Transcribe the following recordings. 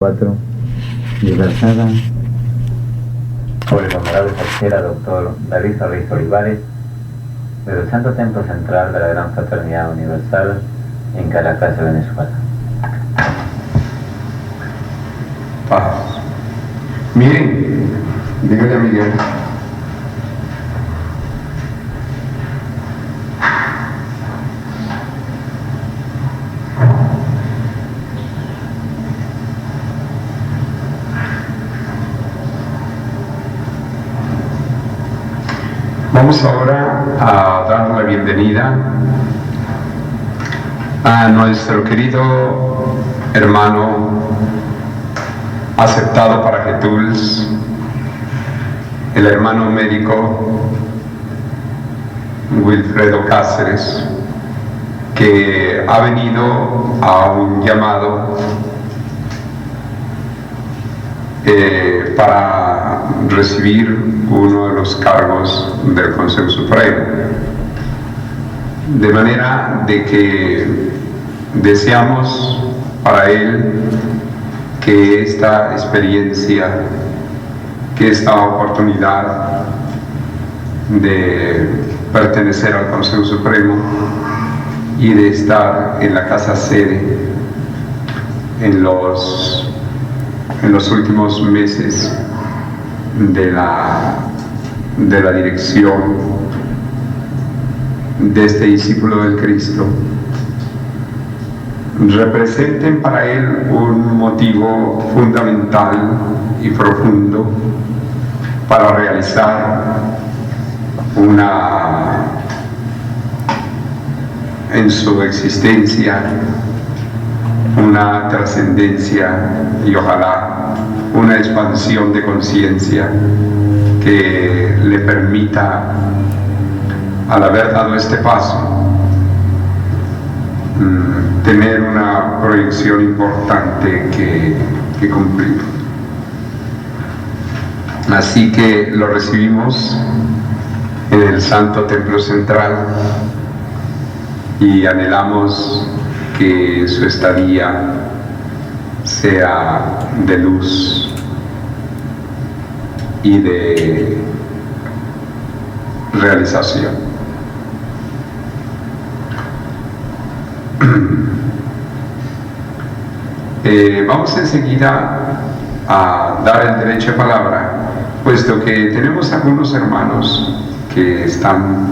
4, diversada por el honorable Sachera Dr. David Ruiz Olivares, del Santo Templo Central de la Gran Fraternidad Universal en Caracas, Venezuela. Paz. Miren, dígale a Miguel. Vamos ahora a dar la bienvenida a nuestro querido hermano aceptado para Getúls, el hermano médico Wilfredo Cáceres, que ha venido a un llamado para recibir uno de los cargos del Consejo Supremo, de manera de que deseamos para él que esta experiencia, que esta oportunidad de pertenecer al Consejo Supremo y de estar en la casa sede en los últimos meses de la dirección de este discípulo del Cristo, representen para él un motivo fundamental y profundo para realizar en su existencia una trascendencia y ojalá una expansión de conciencia que le permita, al haber dado este paso, tener una proyección importante que cumplir. Así que lo recibimos en el Santo Templo Central y anhelamos que su estadía sea de luz y de realización. Vamos enseguida a dar el derecho de palabra, puesto que tenemos algunos hermanos que están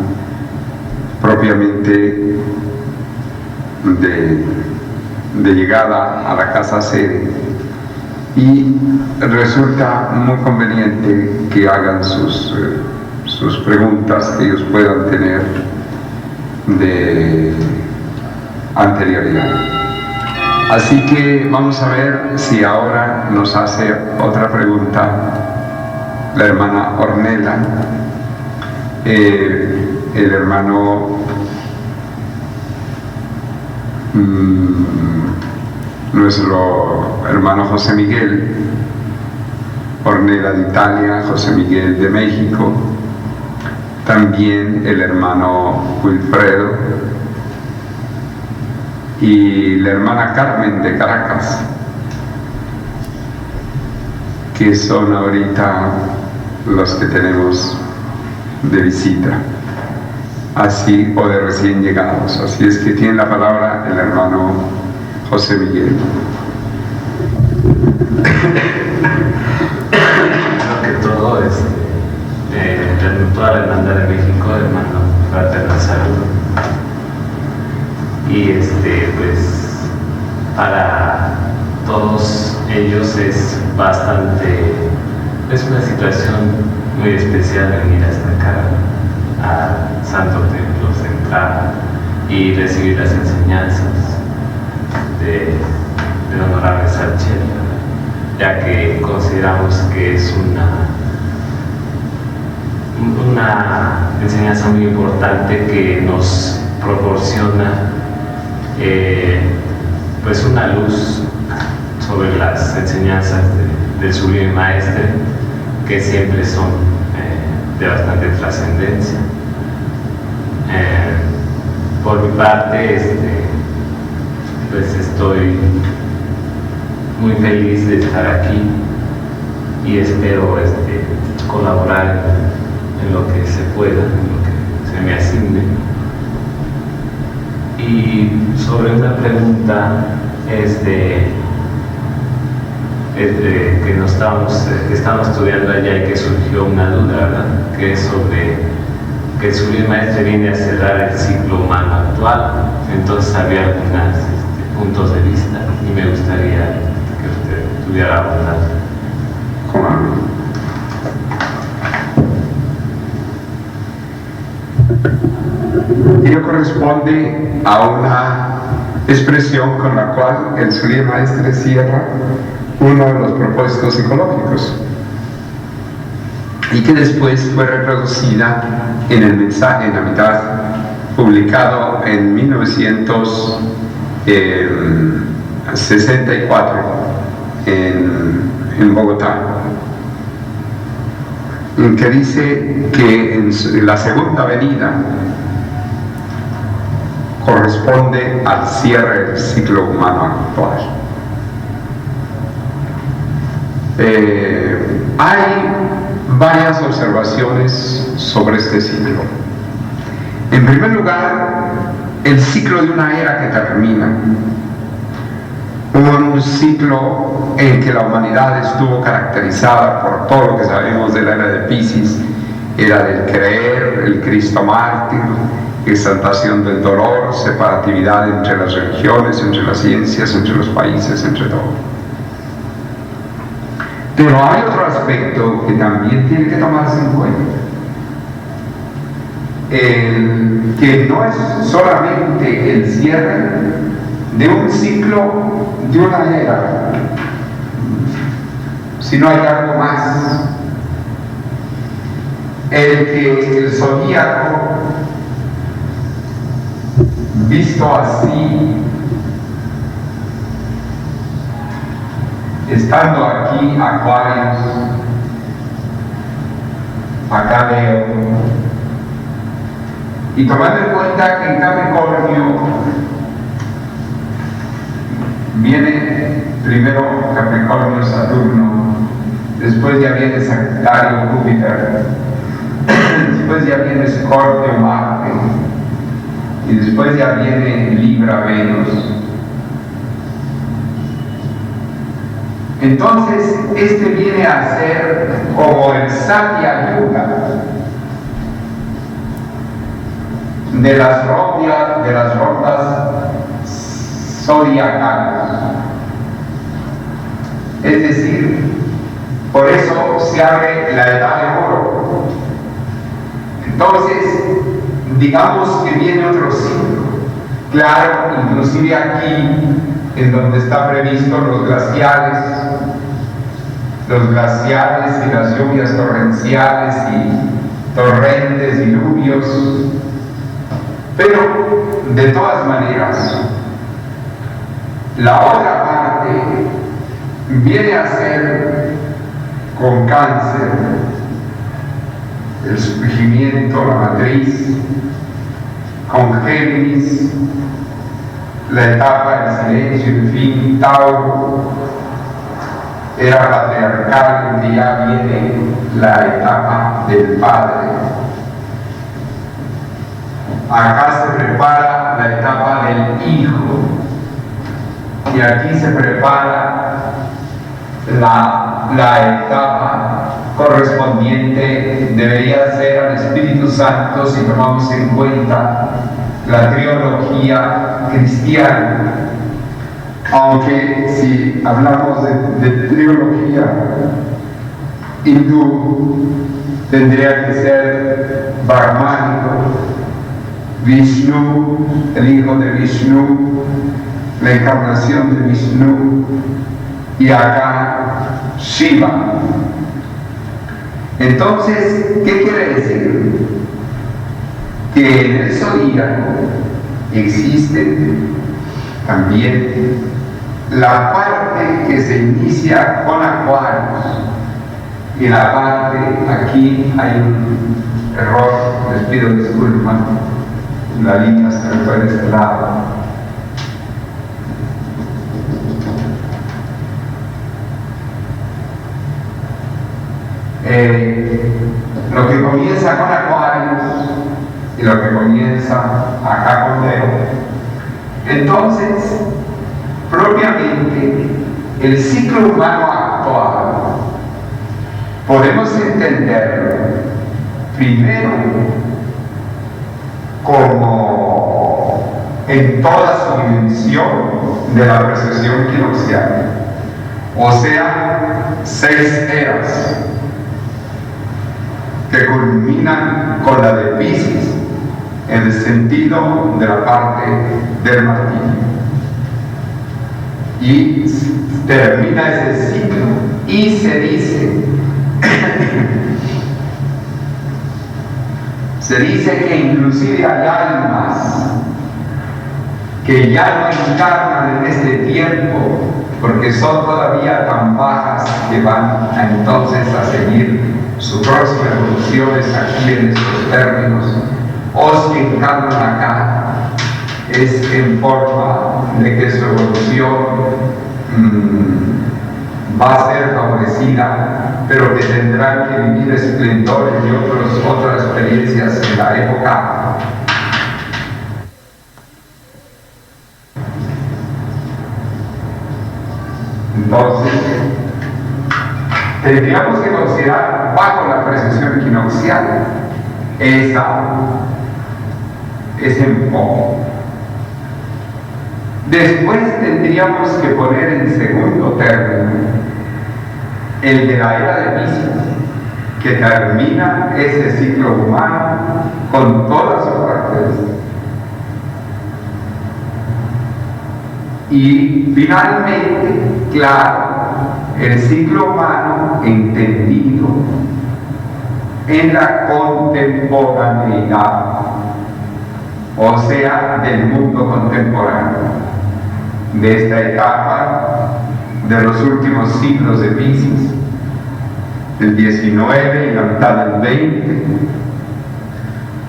propiamente de llegada a la casa sede y resulta muy conveniente que hagan sus preguntas que ellos puedan tener de anterioridad. Así que vamos a ver si ahora nos hace otra pregunta la hermana Ornella, el hermano nuestro hermano José Miguel Ornella de Italia, José Miguel de México, también el hermano Wilfredo y la hermana Carmen de Caracas, que son ahorita los que tenemos de visita, así o de recién llegados. Así es que tiene la palabra el hermano José Miguel. Primero que todo, toda la hermandad de México, hermano fraternal saludo. Y pues para todos ellos es una situación muy especial venir hasta acá al Santo Templo Central y recibir las enseñanzas del honorable Sachera, ya que consideramos que es una enseñanza muy importante que nos proporciona pues una luz sobre las enseñanzas del Sublime Maestre, que siempre son de bastante trascendencia. Por mi parte, pues estoy muy feliz de estar aquí y espero colaborar en lo que se pueda, en lo que se me asigne. Y sobre una pregunta que estamos estudiando allá y que surgió una duda, ¿verdad? Que es sobre que el Sublime Maestre viene a cerrar el ciclo humano actual. Entonces había algunos puntos de vista y me gustaría que usted tuviera algunas. Ello corresponde a una expresión con la cual el Sublime Maestre cierra uno de los propósitos psicológicos y que después fue reproducida en el mensaje en la mitad, publicado en 1964 en Bogotá, que dice que en la segunda venida corresponde al cierre del ciclo humano actual. Hay varias observaciones sobre este ciclo. En primer lugar, el ciclo de una era que termina, un ciclo en que la humanidad estuvo caracterizada por todo lo que sabemos de la era de Piscis, era del creer, el Cristo mártir, exaltación del dolor, separatividad entre las religiones, entre las ciencias, entre los países, entre todo. Pero hay otro aspecto que también tiene que tomarse en cuenta, que no es solamente el cierre de un ciclo, de una era, sino hay algo más. El que el zodíaco, visto así, estando aquí Acuarios, acá Leo, y tomando en cuenta que en Capricornio viene primero Capricornio Saturno, después ya viene Sagitario Júpiter, después ya viene Escorpio Marte, y después ya viene Libra Venus. Entonces, viene a ser como el Satya Yuga de las rondas zodiacales. Es decir, por eso se abre la edad de oro. Entonces, digamos que viene otro ciclo. Claro, inclusive aquí, en donde está previsto los glaciares y las lluvias torrenciales y torrentes, diluvios. Pero, de todas maneras, la otra parte viene a ser con Cáncer, el surgimiento, la matriz, con Géminis, la etapa del silencio, en fin, Tauro, era patriarcal, en que ya viene la etapa del padre. Acá se prepara la etapa del hijo, y aquí se prepara la etapa correspondiente, debería ser al Espíritu Santo si tomamos en cuenta la teología cristiana, aunque si hablamos de teología hindú tendría que ser brahmánico, Vishnu, el hijo de Vishnu, la encarnación de Vishnu, y acá Shiva. Entonces, ¿qué quiere decir? Que en el zodíaco existe también la parte que se inicia con Acuarios, y la parte, aquí hay un error, les pido disculpas, la línea se me fue de este lado. Lo que comienza con Acuarios y lo que comienza acá con Leo. Entonces, propiamente, el ciclo humano actual podemos entenderlo primero como en toda su dimensión de la precesión equinoccial, o sea, 6 eras que culminan con la de Piscis en el sentido de la parte del martillo, y termina ese ciclo y se dice que inclusive hay almas que ya no encarnan en este tiempo porque son todavía tan bajas que van entonces a seguir su próxima evolución aquí en estos términos, o si encarnan acá es en forma de que su evolución va a ser favorecida, pero que tendrán que vivir esplendores y otras experiencias en la época. Entonces, tendríamos que considerar bajo la precesión equinoccial ese enfoque. Después tendríamos que poner en segundo término el de la era de Piscis, que termina ese ciclo humano con todas sus características. Y finalmente, claro, el ciclo humano entendido en la contemporaneidad, o sea, del mundo contemporáneo, de esta etapa de los últimos siglos de Piscis, el 19 y la mitad del 20,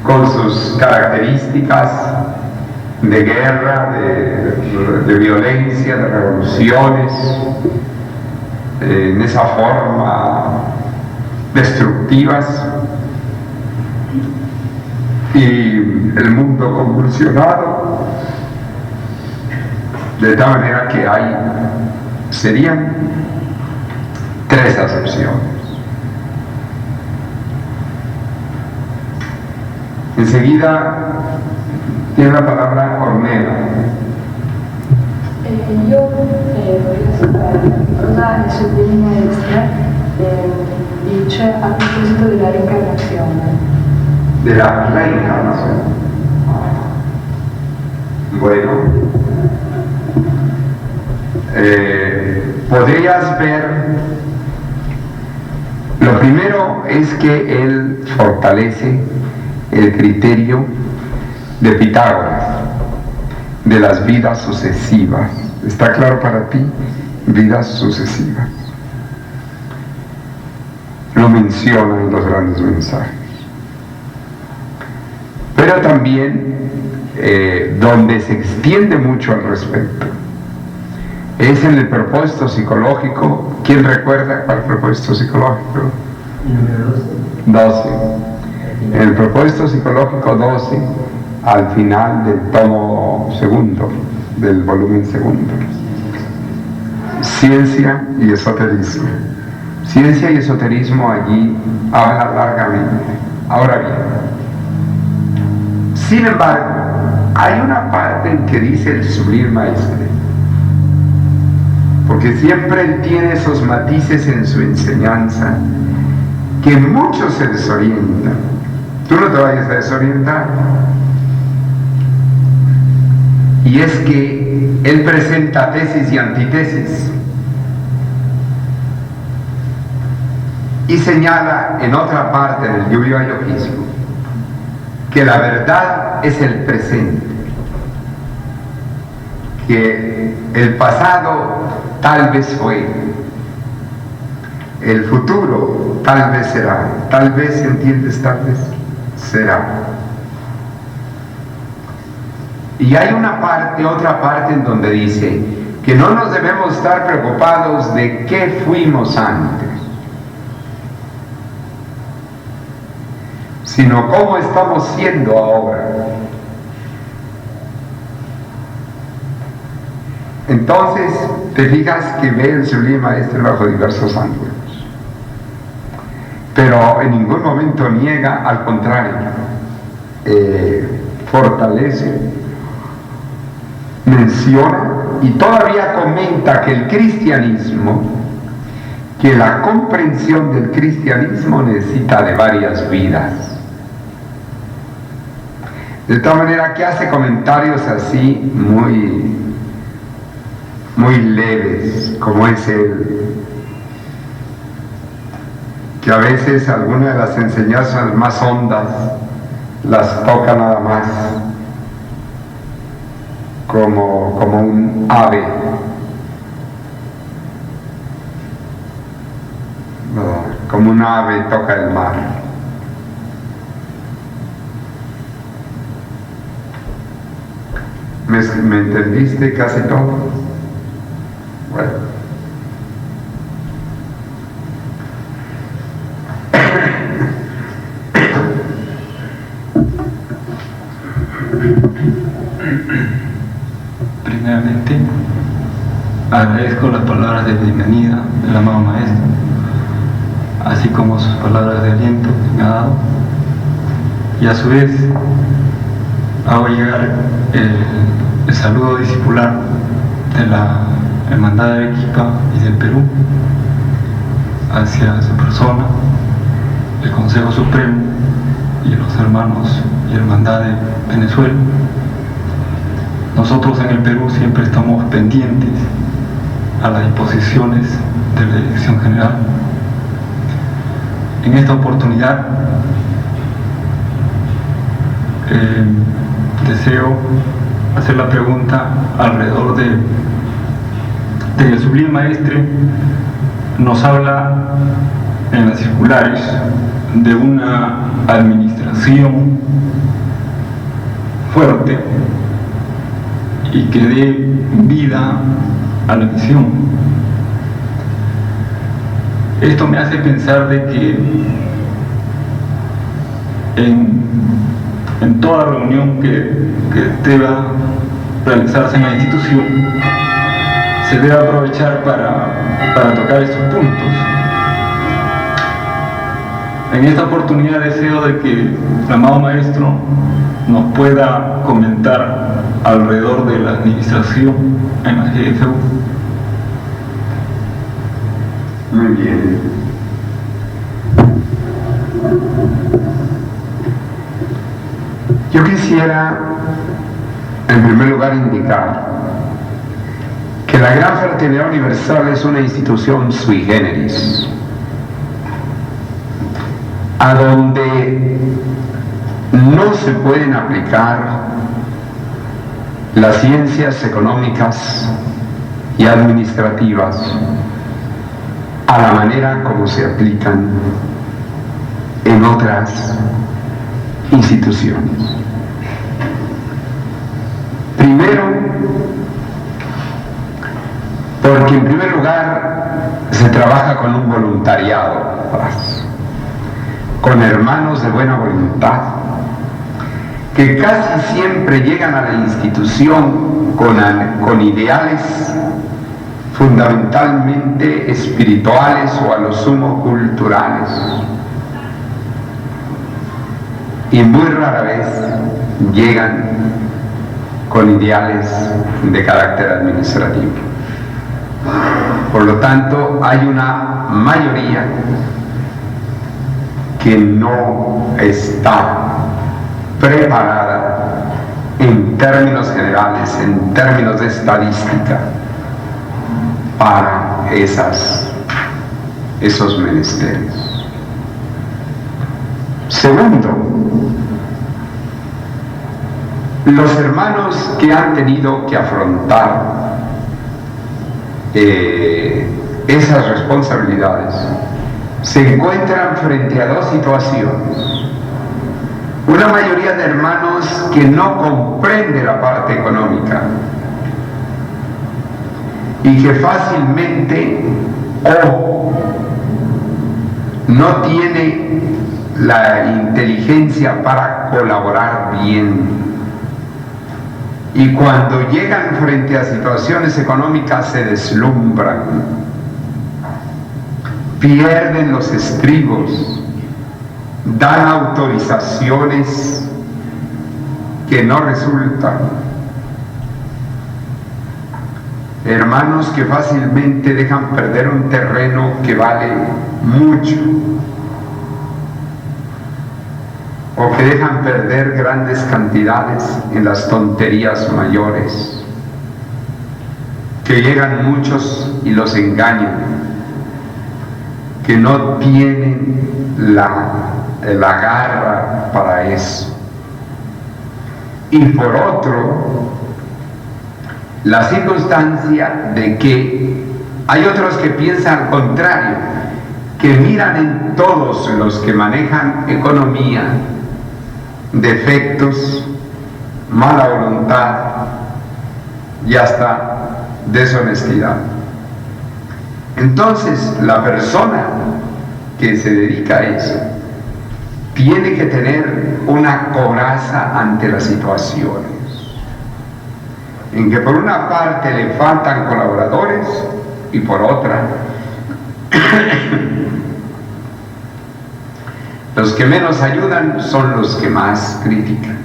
con sus características de guerra, de violencia, de revoluciones, en esa forma destructivas, y el mundo convulsionado, de tal manera que serían 3 acepciones. Enseguida tiene la palabra Ornella. Io voglio sapere cosa è sul linea extra dice a proposito della reincarnazione. De la reencarnación. Bueno, podrías ver, lo primero es que él fortalece el criterio de Pitágoras de las vidas sucesivas. ¿Está claro para ti? Vidas sucesivas. Lo menciona en los grandes mensajes. Pero también donde se extiende mucho al respecto es en el propósito psicológico. ¿Quién recuerda cuál propósito psicológico? Número 12. En el propósito psicológico 12, al final del tomo segundo, del volumen segundo. Ciencia y esoterismo. Ciencia y esoterismo allí habla largamente. Ahora bien, sin embargo, hay una parte en que dice el Sublime Maestre, porque siempre él tiene esos matices en su enseñanza que muchos se desorientan. Tú no te vayas a desorientar. Y es que él presenta tesis y antitesis y señala en otra parte del Yuya Yogismo que la verdad es el presente, que el pasado tal vez fue, el futuro tal vez será, tal vez, ¿entiendes? Tal vez será. Y hay otra parte en donde dice que no nos debemos estar preocupados de qué fuimos antes, sino cómo estamos siendo ahora. Entonces, te fijas que ve el Sublime Maestre bajo diversos ángulos, pero en ningún momento niega, al contrario, fortalece, menciona y todavía comenta que el cristianismo, que la comprensión del cristianismo necesita de varias vidas. De tal manera que hace comentarios así muy leves, como es él, que a veces algunas de las enseñanzas más hondas las toca nada más como un ave, como un ave toca el mar. ¿Me entendiste casi todo? Bueno. Primeramente, agradezco las palabras de bienvenida del amado Maestro, así como sus palabras de aliento que me ha dado, y a su vez hago llegar el saludo discipular de la Hermandad de Arequipa y del Perú hacia su persona, el Consejo Supremo y los hermanos y Hermandad de Venezuela. Nosotros en el Perú siempre estamos pendientes a las disposiciones de la Dirección General. En esta oportunidad deseo hacer la pregunta alrededor de que el Sublime Maestre nos habla en las circulares de una administración fuerte y que dé vida a la misión. Esto me hace pensar de que en toda reunión que deba realizarse en la institución se debe aprovechar para tocar estos puntos. En esta oportunidad deseo de que el amado Maestro nos pueda comentar alrededor de la administración en la GFU. Muy bien. Yo quisiera, en primer lugar, indicar que la Gran Fraternidad Universal es una institución sui generis, a donde no se pueden aplicar las ciencias económicas y administrativas a la manera como se aplican en otras instituciones. Primero, porque en primer lugar se trabaja con un voluntariado, con hermanos de buena voluntad, que casi siempre llegan a la institución con ideales fundamentalmente espirituales o a lo sumo culturales, y muy rara vez llegan con ideales de carácter administrativo. Por lo tanto, hay una mayoría que no está preparada en términos generales, en términos de estadística, para esos menesteres. Segundo, los hermanos que han tenido que afrontar esas responsabilidades se encuentran frente a dos situaciones. Una mayoría de hermanos que no comprende la parte económica y que fácilmente o no tiene la inteligencia para colaborar bien. Y cuando llegan frente a situaciones económicas se deslumbran, pierden los estribos, dan autorizaciones que no resultan. Hermanos que fácilmente dejan perder un terreno que vale mucho, o que dejan perder grandes cantidades en las tonterías mayores, que llegan muchos y los engañan, que no tienen la garra para eso. Y por otro, la circunstancia de que hay otros que piensan al contrario, que miran en todos los que manejan economía defectos, mala voluntad y hasta deshonestidad. Entonces, la persona que se dedica a eso tiene que tener una coraza ante las situaciones, en que por una parte le faltan colaboradores y por otra los que menos ayudan son los que más critican.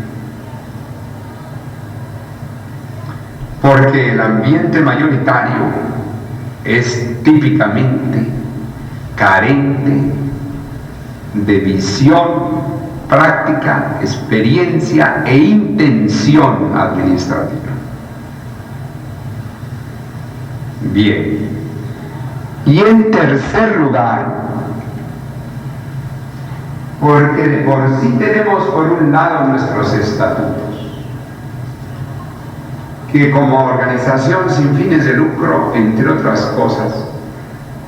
Porque el ambiente mayoritario es típicamente carente de visión, práctica, experiencia e intención administrativa. Bien. Y en tercer lugar, porque de por sí tenemos por un lado nuestros estatutos, que como organización sin fines de lucro, entre otras cosas,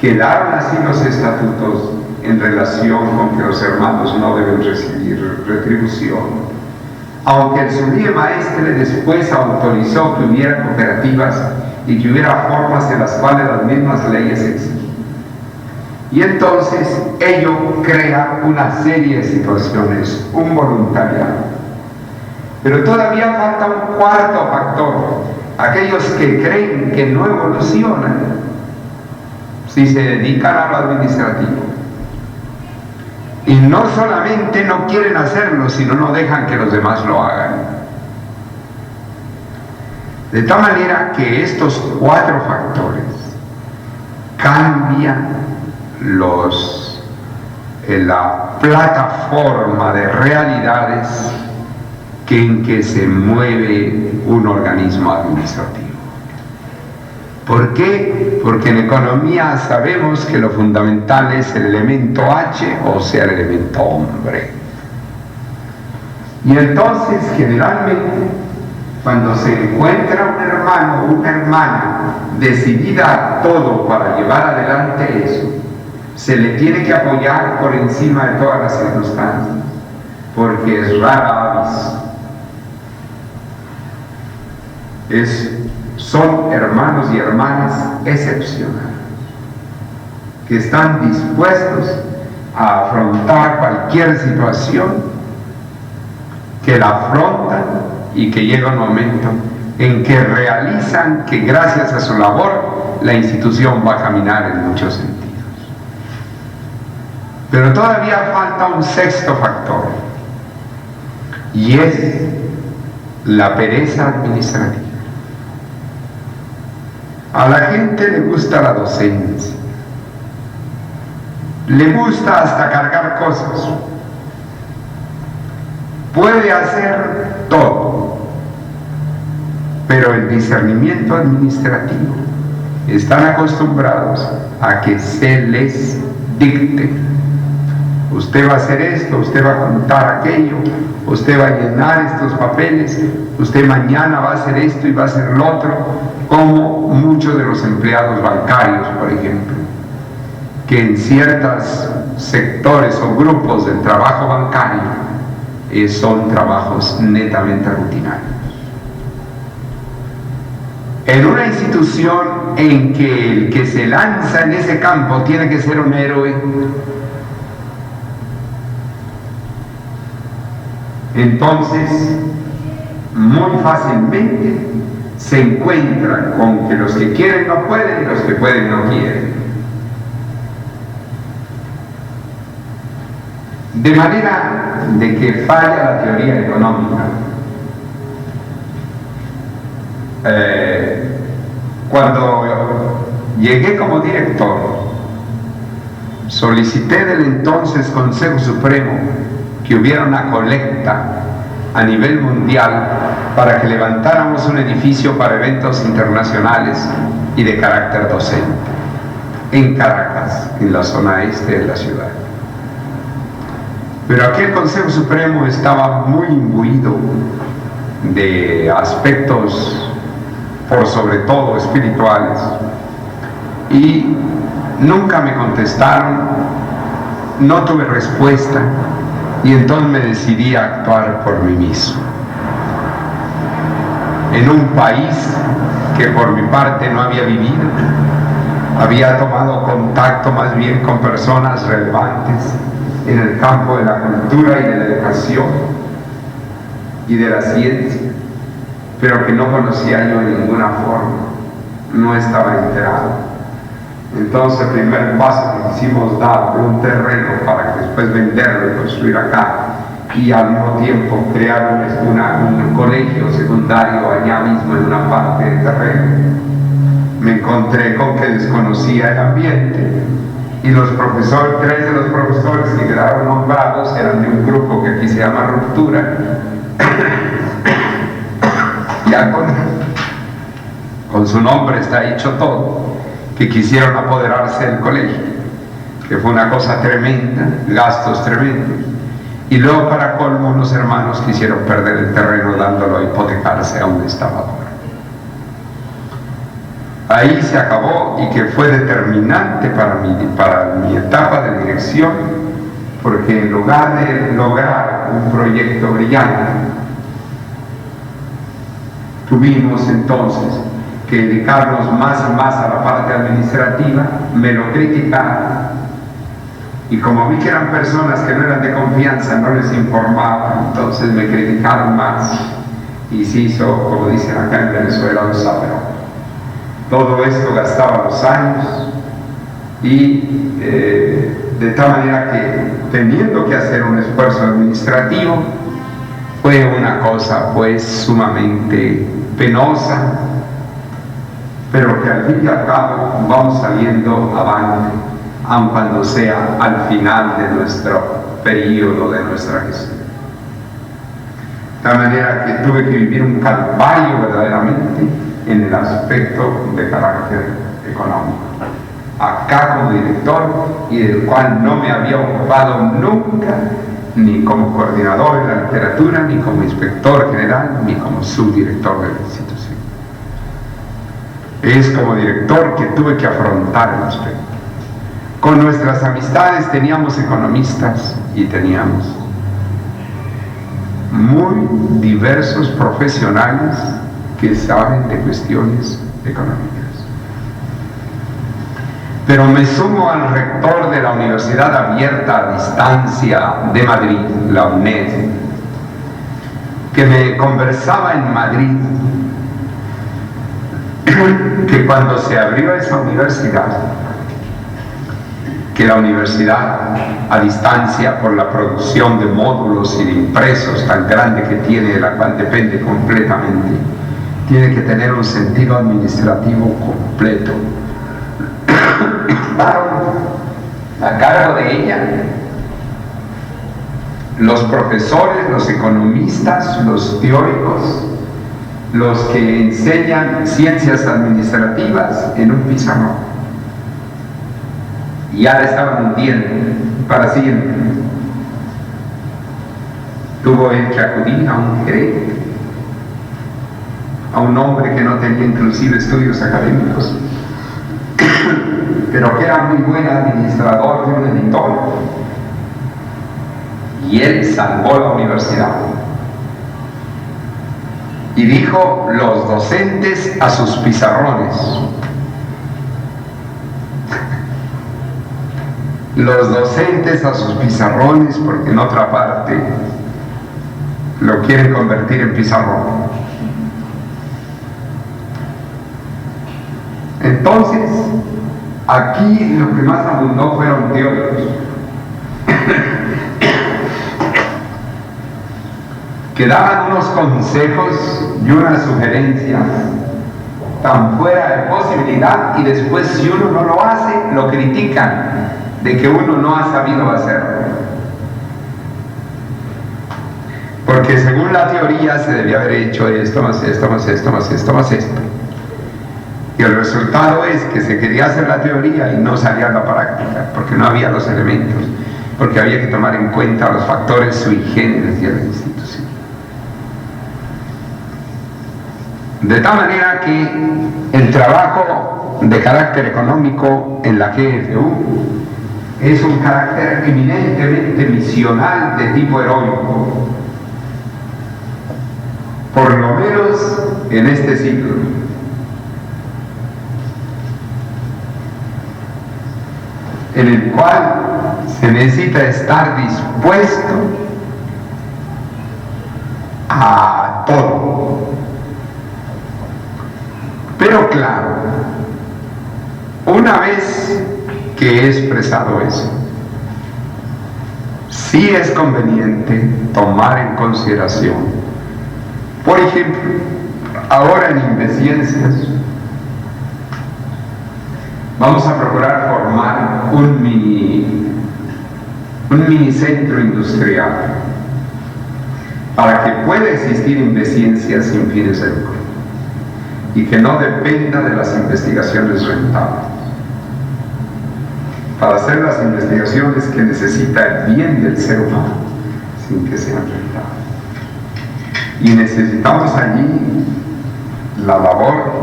quedaron así los estatutos en relación con que los hermanos no deben recibir retribución, aunque el Sublime Maestre después autorizó que hubiera cooperativas y que hubiera formas en las cuales las mismas leyes exigían. Y entonces ello crea una serie de situaciones, un voluntariado. Pero todavía falta un cuarto factor, aquellos que creen que no evolucionan si se dedican a lo administrativo. Y no solamente no quieren hacerlo, sino no dejan que los demás lo hagan. De tal manera que estos cuatro factores cambian la plataforma de realidades en que se mueve un organismo administrativo. ¿Por qué? Porque en economía sabemos que lo fundamental es el elemento H, o sea, el elemento hombre. Y entonces, generalmente, cuando se encuentra un hermano o una hermana decidida a todo para llevar adelante eso, se le tiene que apoyar por encima de todas las circunstancias, porque es rara avis. Son hermanos y hermanas excepcionales, que están dispuestos a afrontar cualquier situación, que la afrontan y que llega un momento en que realizan que gracias a su labor la institución va a caminar en muchos sentidos. Pero todavía falta un sexto factor, y es la pereza administrativa. A la gente le gusta la docencia, le gusta hasta cargar cosas, puede hacer todo, pero el discernimiento administrativo están acostumbrados a que se les dicte. Usted va a hacer esto, usted va a contar aquello, usted va a llenar estos papeles, usted mañana va a hacer esto y va a hacer lo otro, como muchos de los empleados bancarios, por ejemplo, que en ciertos sectores o grupos del trabajo bancario son trabajos netamente rutinarios. En una institución en que el que se lanza en ese campo tiene que ser un héroe, Entonces, muy fácilmente se encuentra con que los que quieren no pueden y los que pueden no quieren. De manera de que falla la teoría económica. Cuando llegué como director, solicité del entonces Consejo Supremo que hubiera una colecta a nivel mundial para que levantáramos un edificio para eventos internacionales y de carácter docente en Caracas, en la zona este de la ciudad. Pero aquel Consejo Supremo estaba muy imbuido de aspectos, por sobre todo espirituales, y nunca me contestaron, no tuve respuesta, y entonces me decidí a actuar por mí mismo. En un país que por mi parte no había vivido, había tomado contacto más bien con personas relevantes en el campo de la cultura y de la educación y de la ciencia, pero que no conocía yo de ninguna forma, no estaba enterado. Entonces el primer paso que quisimos dar fue un terreno para que después venderlo y construir acá, y al mismo tiempo crear un colegio secundario allá mismo en una parte del terreno. Me encontré con que desconocía el ambiente, y los profesores, 3 de los profesores que quedaron nombrados eran de un grupo que aquí se llama Ruptura, ya con su nombre está dicho todo, que quisieron apoderarse del colegio, que fue una cosa tremenda, gastos tremendos, y luego para colmo unos hermanos quisieron perder el terreno dándolo a hipotecarse a un estafador. Ahí se acabó, y que fue determinante para mi etapa de dirección, porque en lugar de lograr un proyecto brillante, tuvimos entonces que dedicarnos más y más a la parte administrativa. Me lo criticaron, y como vi que eran personas que no eran de confianza, no les informaba, entonces me criticaron más, y se hizo, como dicen acá en Venezuela, un zaperón. Todo esto gastaba los años, y de tal manera que, teniendo que hacer un esfuerzo administrativo, fue una cosa pues sumamente penosa, pero que al fin y al cabo vamos saliendo avante, aun cuando sea al final de nuestro periodo, de nuestra gestión. De tal manera que tuve que vivir un calvario verdaderamente en el aspecto de carácter económico, acá como director, y del cual no me había ocupado nunca, ni como coordinador de la literatura, ni como inspector general, ni como subdirector de la institución. Es como director que tuve que afrontar el aspecto. Con nuestras amistades teníamos economistas, y teníamos muy diversos profesionales que saben de cuestiones económicas. Pero me sumo al rector de la Universidad Abierta a Distancia de Madrid, la UNED, que me conversaba en Madrid que cuando se abrió esa universidad, que la universidad a distancia, por la producción de módulos y de impresos tan grande que tiene, de la cual depende completamente, tiene que tener un sentido administrativo completo. A cargo de ella los profesores, los economistas, los teóricos, los que enseñan ciencias administrativas en un pizarrón. Y ya la estaban hundiendo para siempre. Tuvo él que acudir a un gerente, a un hombre que no tenía inclusive estudios académicos, pero que era muy buen administrador de un editor, y él salvó la universidad. Y dijo: los docentes a sus pizarrones. Los docentes a sus pizarrones, porque en otra parte lo quieren convertir en pizarrón. Entonces, aquí lo que más abundó fueron teóricos que daban unos consejos y unas sugerencias tan fuera de posibilidad, y después, si uno no lo hace, lo critican de que uno no ha sabido hacerlo. Porque según la teoría se debía haber hecho esto, más esto, más esto, más esto, más esto. Y el resultado es que se quería hacer la teoría y no salía a la práctica, porque no había los elementos, porque había que tomar en cuenta los factores sui generis de la institución. De tal manera que el trabajo de carácter económico en la GFU es un carácter eminentemente misional de tipo heroico, por lo menos en este siglo. En el cual se necesita estar dispuesto a todo. Pero claro, una vez que he expresado eso, sí es conveniente tomar en consideración, por ejemplo, ahora en Inveciencias vamos a procurar formar un mini centro industrial para que pueda existir Inveciencias sin fines de lucro y que no dependa de las investigaciones rentables. Para hacer las investigaciones que necesita el bien del ser humano sin que sean rentables. Y necesitamos allí la labor,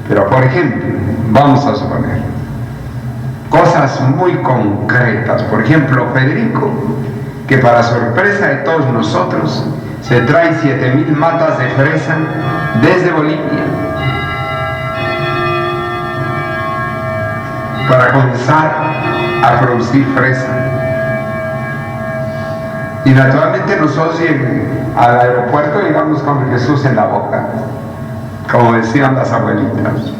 pero por ejemplo, vamos a suponer cosas muy concretas. Por ejemplo, Federico, que para sorpresa de todos nosotros se trae 7,000 matas de fresa desde Bolivia para comenzar a producir fresa. Y naturalmente nosotros al aeropuerto llegamos con Jesús en la boca, como decían las abuelitas,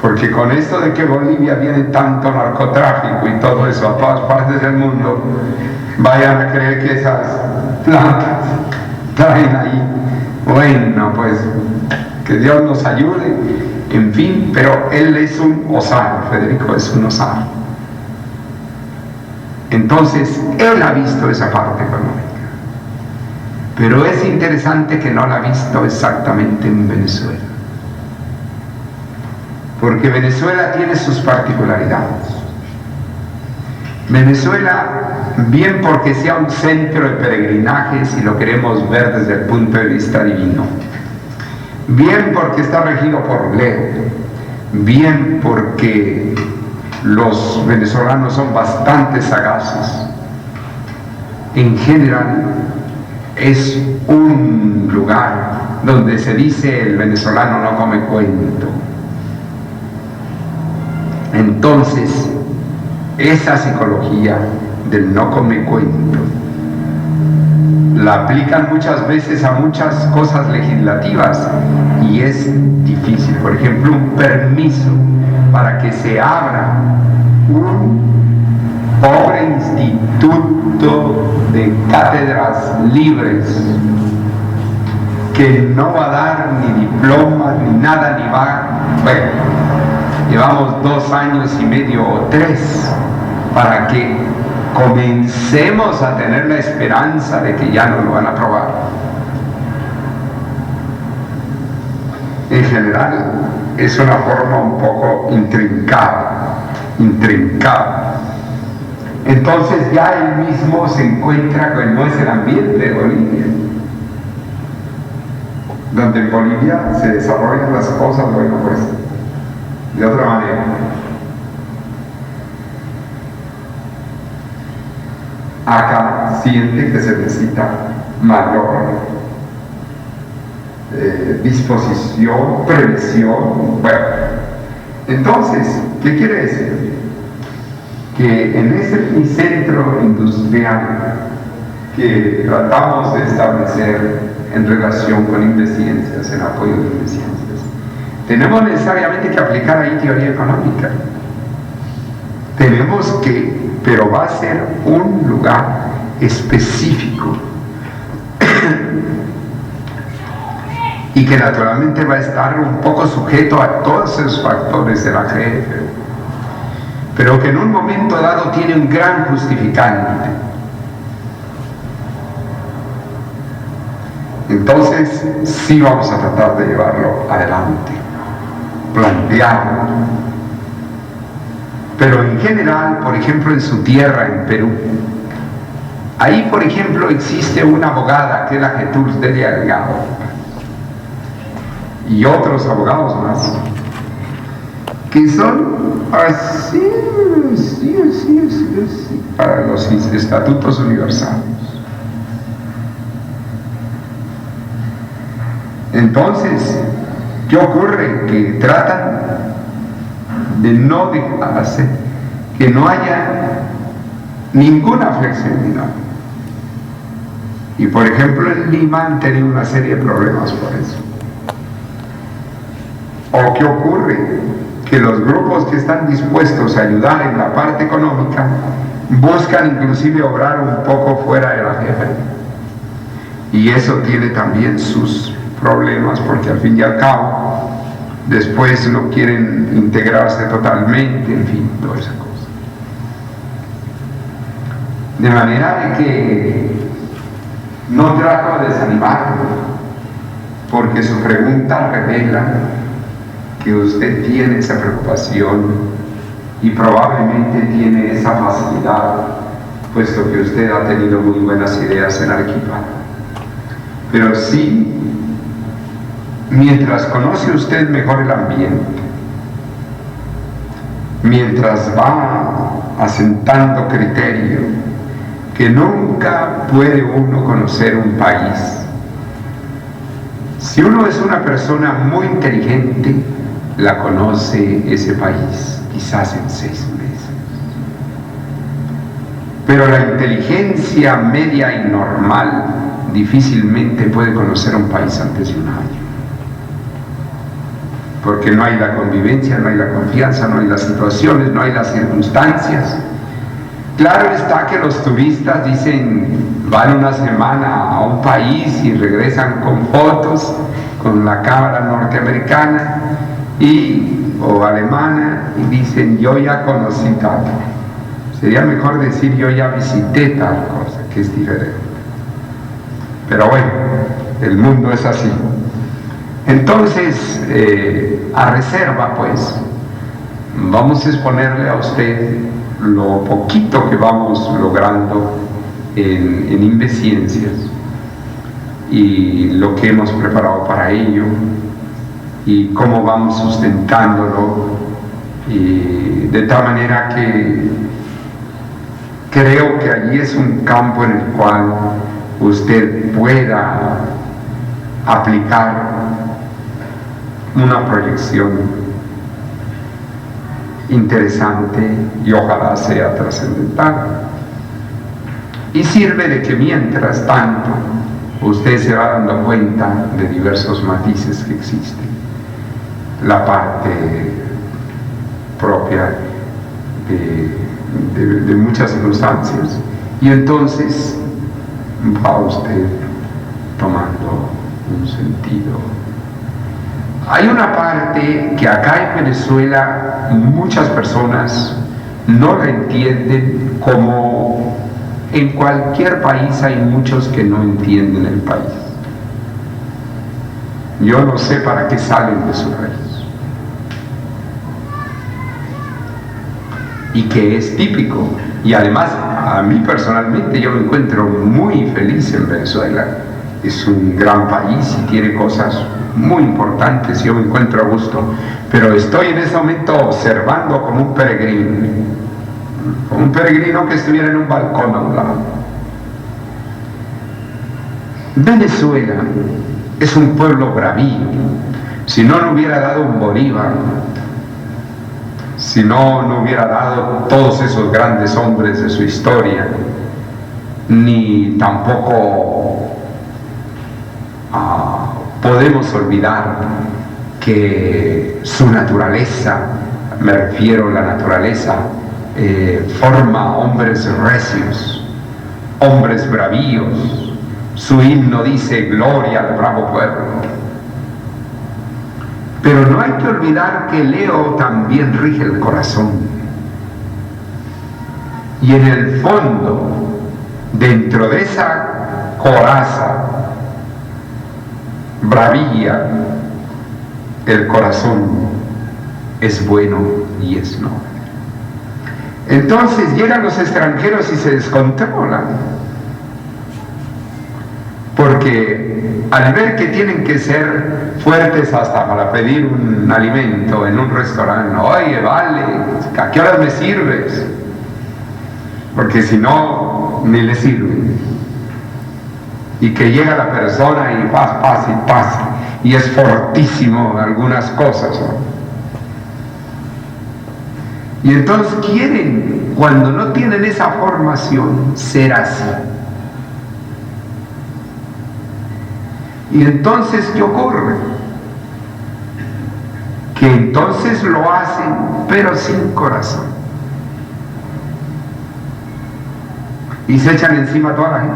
porque con esto de que Bolivia viene tanto narcotráfico y todo eso a todas partes del mundo, vayan a creer que esas plantas traen ahí. Bueno, pues que Dios nos ayude, en fin, pero él es un osado, Federico es un osado. Entonces, él ha visto esa parte económica. Pero es interesante que no la ha visto exactamente en Venezuela. Porque Venezuela tiene sus particularidades. Venezuela, bien porque sea un centro de peregrinaje, si lo queremos ver desde el punto de vista divino, bien porque está regido por ley, bien porque los venezolanos son bastante sagaces, en general es un lugar donde se dice el venezolano no come cuento. Entonces, esa psicología del no come cuento la aplican muchas veces a muchas cosas legislativas y es difícil. Por ejemplo, un permiso para que se abra un pobre instituto de cátedras libres que no va a dar ni diplomas ni nada, ni va, bueno, llevamos 2 años y medio o 3 para que comencemos a tener la esperanza de que ya no lo van a aprobar. En general es una forma un poco intrincada. Entonces ya él mismo se encuentra con no es el ambiente de Bolivia, donde en Bolivia se desarrollan las cosas, bueno, pues de otra manera. Acá siente que se necesita mayor disposición, previsión. Bueno, entonces, ¿qué quiere decir? Que en ese centro industrial que tratamos de establecer en relación con Invisciencias, en apoyo de Invisciencias. Tenemos necesariamente que aplicar ahí teoría económica. Tenemos que, pero va a ser un lugar específico y que naturalmente va a estar un poco sujeto a todos esos factores de la GF, pero que en un momento dado tiene un gran justificante. Entonces sí vamos a tratar de llevarlo adelante, plantearlo. Pero en general, por ejemplo, en su tierra, en Perú, ahí, por ejemplo, existe una abogada que es la Getúlio Delia Delgado, y otros abogados más, que son así, para los estatutos universales. Entonces, ¿qué ocurre? Que tratan de no dejarse, que no haya ninguna flexibilidad. Y por ejemplo en Lima han tenido una serie de problemas por eso. ¿O qué ocurre? Que los grupos que están dispuestos a ayudar en la parte económica buscan inclusive obrar un poco fuera de la jefe. Y eso tiene también sus problemas, porque al fin y al cabo después no quieren integrarse totalmente, en fin, toda esa cosa. De manera de que no trato de desanimarlo, porque su pregunta revela que usted tiene esa preocupación y probablemente tiene esa facilidad, puesto que usted ha tenido muy buenas ideas en Arequipa. Pero sí, mientras conoce usted mejor el ambiente, mientras va asentando criterio, que nunca puede uno conocer un país. Si uno es una persona muy inteligente, la conoce ese país, quizás en 6 meses. Pero la inteligencia media y normal difícilmente puede conocer un país antes de un año. Porque no hay la convivencia, no hay la confianza, no hay las situaciones, no hay las circunstancias. Claro está que los turistas dicen, van una semana a un país y regresan con fotos, con la cámara norteamericana o alemana, y dicen, yo ya conocí tal. Sería mejor decir, yo ya visité tal cosa, que es diferente. Pero bueno, el mundo es así. Entonces, a reserva, pues, vamos a exponerle a usted lo poquito que vamos logrando en Invisciencias y lo que hemos preparado para ello y cómo vamos sustentándolo, y de tal manera que creo que allí es un campo en el cual usted pueda aplicar una proyección interesante y ojalá sea trascendental. Y sirve de que mientras tanto usted se va dando cuenta de diversos matices que existen. La parte propia de muchas circunstancias. Y entonces va usted tomando un sentido. Hay una parte que acá en Venezuela muchas personas no la entienden, como en cualquier país hay muchos que no entienden el país. Yo no sé para qué salen de su raíz. Y que es típico. Y además, a mí personalmente yo me encuentro muy feliz en Venezuela. Es un gran país y tiene cosas muy importantes, yo me encuentro a gusto, pero estoy en ese momento observando como un peregrino que estuviera en un balcón a un lado. Venezuela es un pueblo bravío. Si no hubiera dado un Bolívar, si no hubiera dado todos esos grandes hombres de su historia, ni tampoco podemos olvidar que su naturaleza, me refiero a la naturaleza, forma hombres recios, hombres bravíos. Su himno dice: gloria al bravo pueblo. Pero no hay que olvidar que Leo también rige el corazón. Y en el fondo, dentro de esa coraza, bravía, el corazón es bueno y es noble. Entonces llegan los extranjeros y se descontrolan, porque al ver que tienen que ser fuertes hasta para pedir un alimento en un restaurante, oye, vale, ¿a qué horas me sirves? Porque si no, ni le sirve. Y que llega la persona y pasa, y es fortísimo en algunas cosas, ¿no? Y entonces quieren, cuando no tienen esa formación, ser así. Y entonces, ¿qué ocurre? Que entonces lo hacen, pero sin corazón. Y se echan encima a toda la gente.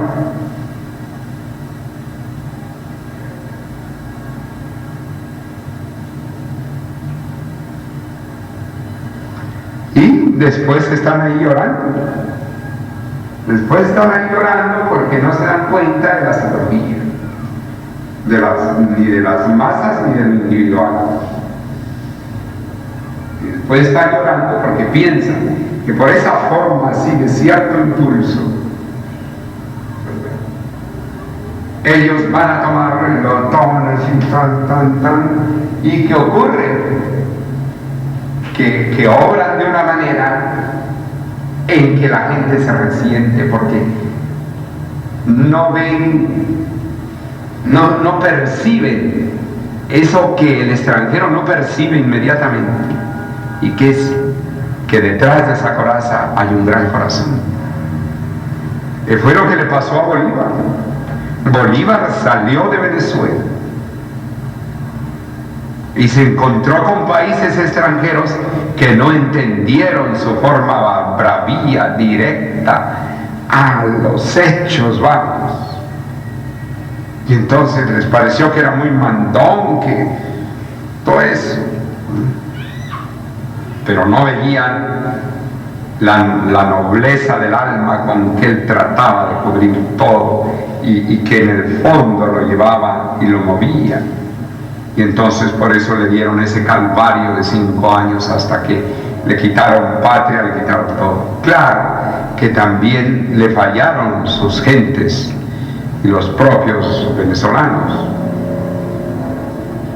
Y después están ahí llorando. Después están ahí llorando porque no se dan cuenta de la psicología, ni de las masas ni del individual. Y después están llorando porque piensan que por esa forma así de cierto impulso ellos van a tomarlo y lo toman así, y ¿qué ocurre? Que obran de una manera en que la gente se resiente porque no ven, no perciben eso que el extranjero no percibe inmediatamente, y que es que detrás de esa coraza hay un gran corazón. Fue lo que le pasó a Bolívar. Bolívar salió de Venezuela y se encontró con países extranjeros que no entendieron su forma bravía, directa, a los hechos, vamos. Y entonces les pareció que era muy mandón, que todo eso. Pero no veían la nobleza del alma con que él trataba de cubrir todo, y que en el fondo lo llevaba y lo movía. Y entonces por eso le dieron ese calvario de 5 años hasta que le quitaron patria, le quitaron todo. Claro que también le fallaron sus gentes y los propios venezolanos,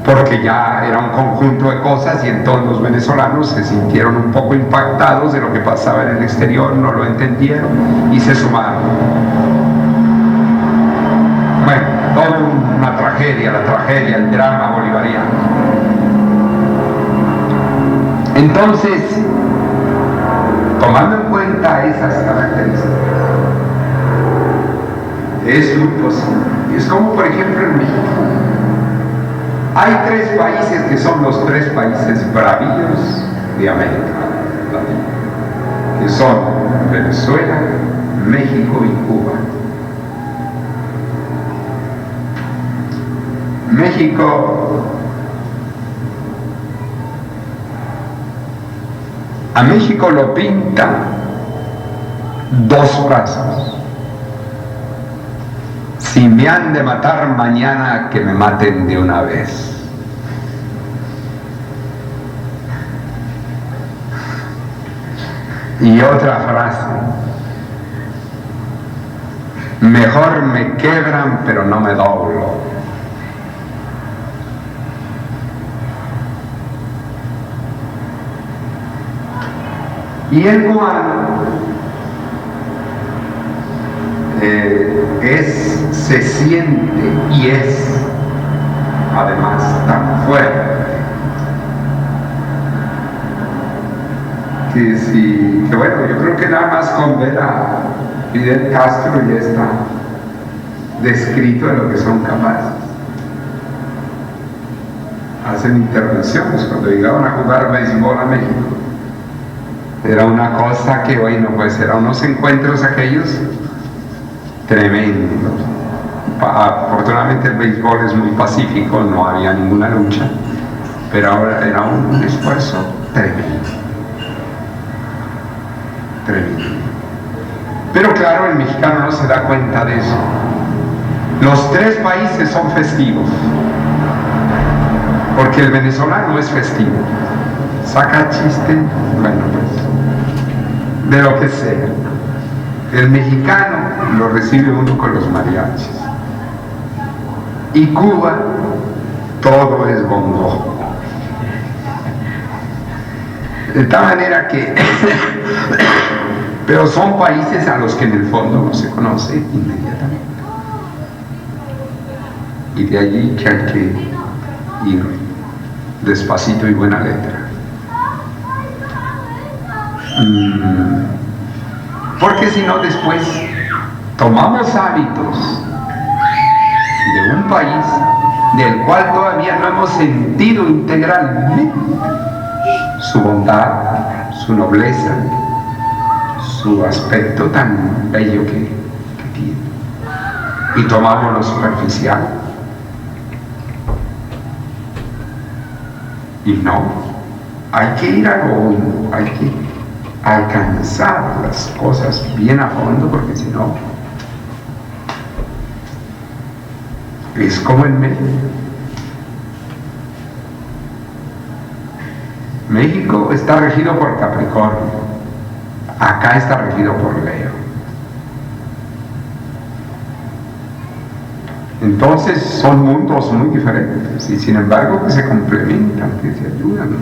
porque ya era un conjunto de cosas, y entonces los venezolanos se sintieron un poco impactados de lo que pasaba en el exterior, no lo entendieron y se sumaron. Bueno, toda una tragedia, la tragedia, el drama bolivariano. Entonces, tomando en cuenta esas características, es muy posible. Es como, por ejemplo, en México. Hay 3 países que son los 3 países bravíos de América Latina, que son Venezuela, México y Cuba. A México lo pintan 2 frases: si me han de matar mañana, que me maten de una vez. Y otra frase: mejor me quebran pero no me doblo. Y el cubano se siente y es además tan fuerte que bueno, yo creo que nada más con ver Fidel Castro ya está descrito de lo que son capaces. Hacen intervenciones cuando llegaban a jugar béisbol a México. Era una cosa que, bueno, pues eran unos encuentros aquellos tremendos. Afortunadamente el béisbol es muy pacífico, no había ninguna lucha, pero ahora era un esfuerzo tremendo. Tremendo. Pero claro, el mexicano no se da cuenta de eso. Los tres países son festivos, porque el venezolano es festivo. Saca chiste, bueno, pues, de lo que sea. El mexicano lo recibe uno con los mariachis. Y Cuba, todo es bongo. De tal manera que pero son países a los que en el fondo no se conoce inmediatamente. Y de allí que hay que ir despacito y buena letra. Porque si no, después tomamos hábitos de un país del cual todavía no hemos sentido integralmente su bondad, su nobleza, su aspecto tan bello que tiene, y tomamos lo superficial. Y no, hay que ir a lo hondo, hay que alcanzar las cosas bien a fondo, porque si no, es como en México. México está regido por Capricornio, acá está regido por Leo. Entonces son mundos muy diferentes y sin embargo que se complementan, que se ayudan.